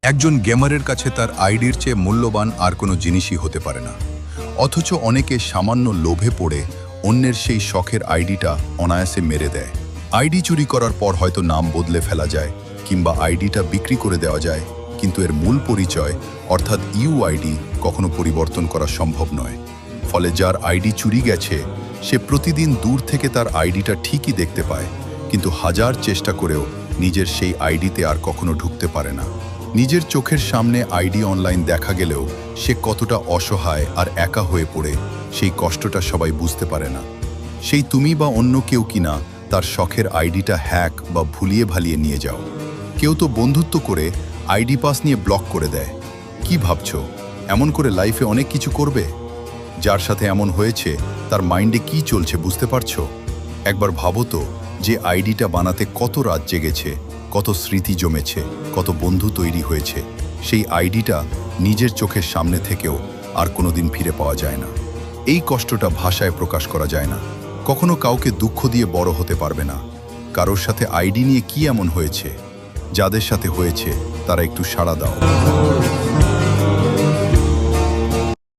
একজন গেমারের কাছে তার আইডির চেয়ে মূল্যবান আর কোনো জিনিসই হতে পারে না। অথচ অনেকে সামান্য লোভে পড়ে অন্যের সেই শখের আইডিটা অনায়াসে মেরে দেয়। আইডি চুরি করার পর হয়তো নাম বদলে ফেলা যায় কিংবা আইডিটা বিক্রি করে দেওয়া যায়, কিন্তু এর মূল পরিচয় অর্থাৎ ইউআইডি কখনো পরিবর্তন করা সম্ভব নয়। ফলে যার আইডি চুরি গেছে সে প্রতিদিন দূর থেকে তার আইডিটা ঠিকই দেখতে পায়, কিন্তু হাজার চেষ্টা করেও নিজের সেই আইডিতে আর কখনো ঢুকতে পারে না। নিজের চোখের সামনে আইডি অনলাইন দেখা গেলেও সে কতটা অসহায় আর একা হয়ে পড়ে সেই কষ্টটা সবাই বুঝতে পারে না। সেই তুমি বা অন্য কেউ কিনা তার শখের আইডিটা হ্যাক বা ভুলিয়ে ভালিয়ে নিয়ে যাও। কেউ তো বন্ধুত্ব করে আইডি পাস নিয়ে ব্লক করে দেয়। কি ভাবছো এমন করে লাইফে অনেক কিছু করবে? যার সাথে এমন হয়েছে তার মাইন্ডে কি চলছে বুঝতে পারছো? একবার ভাবো তো, যে আইডিটা বানাতে কত রাত জেগেছে, কত স্মৃতি জমেছে, কত বন্ধু তৈরি হয়েছে, সেই আইডিটা নিজের চোখের সামনে থেকেও আর কোনোদিন ফিরে পাওয়া যায় না। এই কষ্টটা ভাষায় প্রকাশ করা যায় না। কখনো কাউকে দুঃখ দিয়ে বড় হতে পারবে না। কারোর সাথে আইডি নিয়ে কি এমন হয়েছে? যাদের সাথে হয়েছে তারা একটু সাড়া দাও।